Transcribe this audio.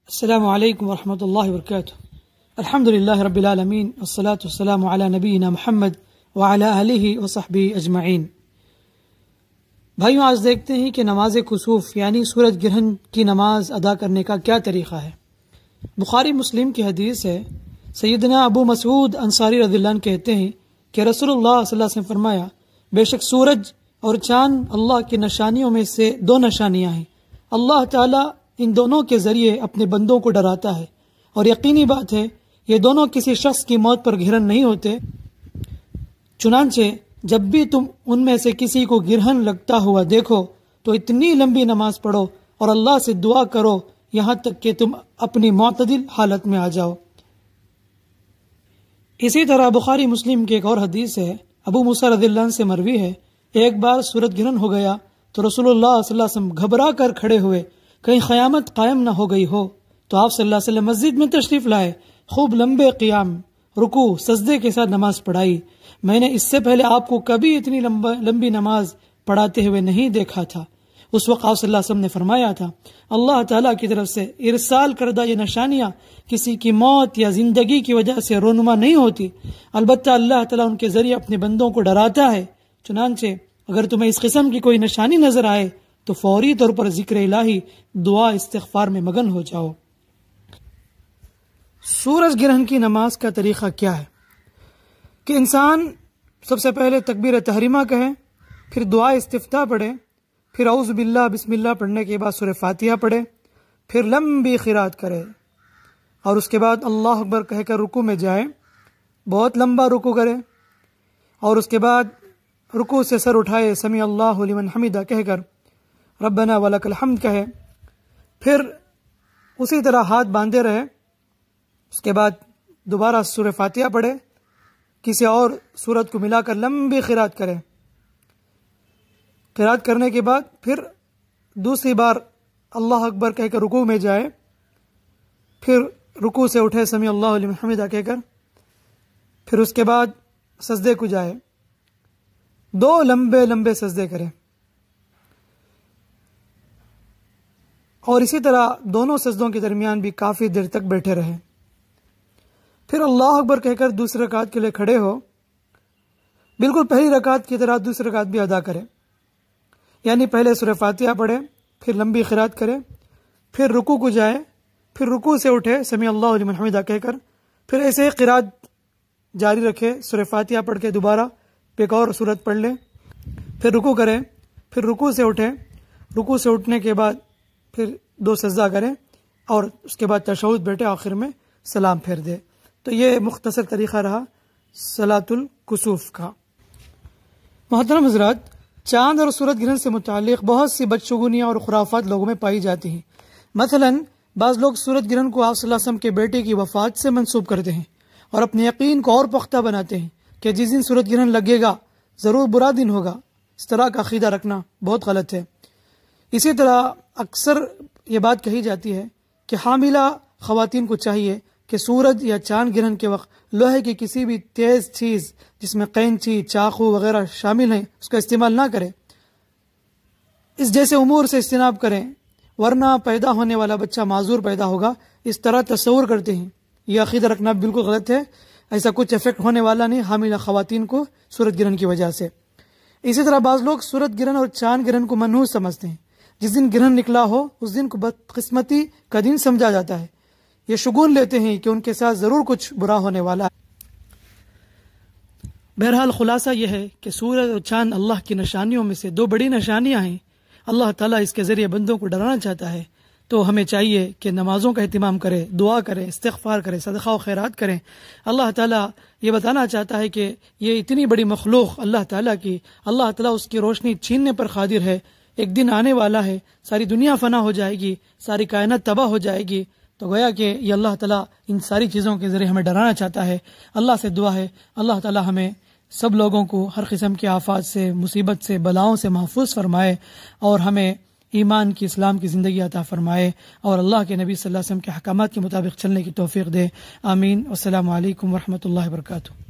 السلام علیکم ورحمۃ اللہ وبرکاتہ۔ الحمد للہ رب العالمین والصلاة والسلام علی نبینا محمد وعلی آلہ وصحبہ اجمعین۔ بھائیوں، آج دیکھتے ہیں کہ نماز کسوف یعنی سورج گرہن کی نماز ادا کرنے کا کیا طریقہ ہے۔ بخاری مسلم کی حدیث ہے، سیدنا ابو مسعود انصاری رضی اللہ عنہ کہتے ہیں کہ رسول اللہ صلی اللہ علیہ وسلم فرمایا، بے شک سورج اور چاند اللہ کی نشانیوں میں سے دو نشانیاں ہیں۔ اللہ تعالیٰ ان دونوں کے ذریعے اپنے بندوں کو ڈراتا ہے، اور یقینی بات ہے یہ دونوں کسی شخص کی موت پر گرہن نہیں ہوتے۔ چنانچہ جب بھی تم ان میں سے کسی کو گرہن لگتا ہوا دیکھو تو اتنی لمبی نماز پڑھو اور اللہ سے دعا کرو یہاں تک کہ تم اپنی معتدل حالت میں آ جاؤ۔ اسی طرح بخاری مسلم کی ایک اور حدیث ہے، ابو موسیٰ رضی اللہ عنہ سے مروی ہے، ایک بار سورج گرہن ہو گیا تو رسول اللہ صلی اللہ علیہ وسلم گھبرا کر کھڑے ہوئے، کہیں قیامت قائم نہ ہو گئی ہو۔ تو آپ صلی اللہ علیہ وسلم مسجد میں تشریف لائے، خوب لمبے قیام، رکوع، سجدے کے ساتھ نماز پڑھائی۔ میں نے اس سے پہلے آپ کو کبھی اتنی لمبی نماز پڑھاتے ہوئے نہیں دیکھا تھا۔ اس وقت آپ صلی اللہ علیہ وسلم نے فرمایا تھا، اللہ تعالیٰ کی طرف سے ارسال کردہ یہ نشانیاں کسی کی موت یا زندگی کی وجہ سے رونما نہیں ہوتی، البتہ اللہ تعالیٰ ان کے ذریعے اپنے بندوں کو ڈراتا ہے۔ چنانچہ اگر تمہیں اس قسم کی کوئی نشانی نظر آئے تو فوری طور پر ذکر الہی، دعا، استغفار میں مگن ہو جاؤ۔ سورج گرہن کی نماز کا طریقہ کیا ہے کہ انسان سب سے پہلے تکبیر تحریمہ کہے، پھر دعا استفتاح پڑھے، پھر اعوذ باللہ بسم اللہ پڑھنے کے بعد سورہ فاتحہ پڑھے، پھر لمبی قرات کرے اور اس کے بعد اللہ اکبر کہہ کر رکوع میں جائے، بہت لمبا رکوع کرے، اور اس کے بعد رکوع سے سر اٹھائے، سمیع اللہ لمن حمدہ کہہ کر ربنا ولک الحمد کہے، پھر اسی طرح ہاتھ باندھے رہے، اس کے بعد دوبارہ سورہ فاتحہ پڑھے، کسی اور سورت کو ملا کر لمبی قرات کرے، قرات کرنے کے بعد پھر دوسری بار اللہ اکبر کہہ کر رکوع میں جائے، پھر رکوع سے اٹھے، سمیع اللہ لمن حمدہ کہہ کر، پھر اس کے بعد سجدے کو جائے، دو لمبے لمبے سجدے کرے، اور اسی طرح دونوں سجدوں کے درمیان بھی کافی دیر تک بیٹھے رہے، پھر اللہ اکبر کہہ کر دوسری رکعت کے لیے کھڑے ہو، بالکل پہلی رکعت کی طرح دوسری رکعت بھی ادا کرے، یعنی پہلے سورہ فاتحہ پڑھے، پھر لمبی قرات کرے، پھر رکوع کو جائے، پھر رکوع سے اٹھے، سمیع اللہ لمن حمدہ کہہ کر، پھر ایسے ہی قرات جاری رکھے، سورہ فاتحہ پڑھ کے دوبارہ ایک اور سورت پڑھ لے، پھر رکوع کرے، پھر رکوع سے اٹھے، رکوع سے اٹھنے کے بعد پھر دو سجدہ کریں اور اس کے بعد تشہد بیٹھے، آخر میں سلام پھیر دے۔ تو یہ مختصر طریقہ رہا صلاۃ الکسوف کا۔ محترم حضرات، چاند اور سورج گرہن سے متعلق بہت سی بدشگونیاں اور خرافات لوگوں میں پائی جاتی ہیں۔ مثلا بعض لوگ سورج گرہن کو آپ صلی اللہ علیہ وسلم کے بیٹے کی وفات سے منسوب کرتے ہیں اور اپنے یقین کو اور پختہ بناتے ہیں کہ جس دن سورج گرہن لگے گا ضرور برا دن ہوگا۔ اس طرح کا عقیدہ رکھنا بہت غلط ہے۔ اسی طرح اکثر یہ بات کہی جاتی ہے کہ حاملہ خواتین کو چاہیے کہ سورج یا چاند گرہن کے وقت لوہے کی کسی بھی تیز چیز جس میں قینچی، چاقو وغیرہ شامل ہیں اس کا استعمال نہ کریں، اس جیسے امور سے اجتناب کریں، ورنہ پیدا ہونے والا بچہ معذور پیدا ہوگا۔ اس طرح تصور کرتے ہیں، یہ عقیدہ رکھنا بالکل غلط ہے۔ ایسا کچھ افیکٹ ہونے والا نہیں حاملہ خواتین کو سورج گرہن کی وجہ سے۔ اسی طرح بعض لوگ سورج گرہن اور چاند گرہن کو منحوس سمجھتے ہیں۔ جس دن گرہن نکلا ہو اس دن کو بدقسمتی کا دن سمجھا جاتا ہے، یہ شگون لیتے ہیں کہ ان کے ساتھ ضرور کچھ برا ہونے والا ہے۔ بہرحال خلاصہ یہ ہے کہ سورج اور چاند اللہ کی نشانیوں میں سے دو بڑی نشانیاں ہیں۔ اللہ تعالیٰ اس کے ذریعے بندوں کو ڈرانا چاہتا ہے، تو ہمیں چاہیے کہ نمازوں کا اہتمام کریں، دعا کریں، استغفار کریں، صدقہ و خیرات کریں۔ اللہ تعالیٰ یہ بتانا چاہتا ہے کہ یہ اتنی بڑی مخلوق اللہ تعالیٰ کی، اللہ تعالیٰ اس کی روشنی چھیننے پر قادر ہے۔ ایک دن آنے والا ہے، ساری دنیا فنا ہو جائے گی، ساری کائنات تباہ ہو جائے گی، تو گویا کہ یہ اللہ تعالیٰ ان ساری چیزوں کے ذریعے ہمیں ڈرانا چاہتا ہے۔ اللہ سے دعا ہے اللہ تعالیٰ ہمیں سب لوگوں کو ہر قسم کی آفات سے، مصیبت سے، بلاؤں سے محفوظ فرمائے، اور ہمیں ایمان کی، اسلام کی زندگی عطا فرمائے، اور اللہ کے نبی صلی اللہ علیہ وسلم کے احکامات کے مطابق چلنے کی توفیق دے۔ آمین۔ والسلام علیکم ورحمۃ اللہ وبرکاتہ۔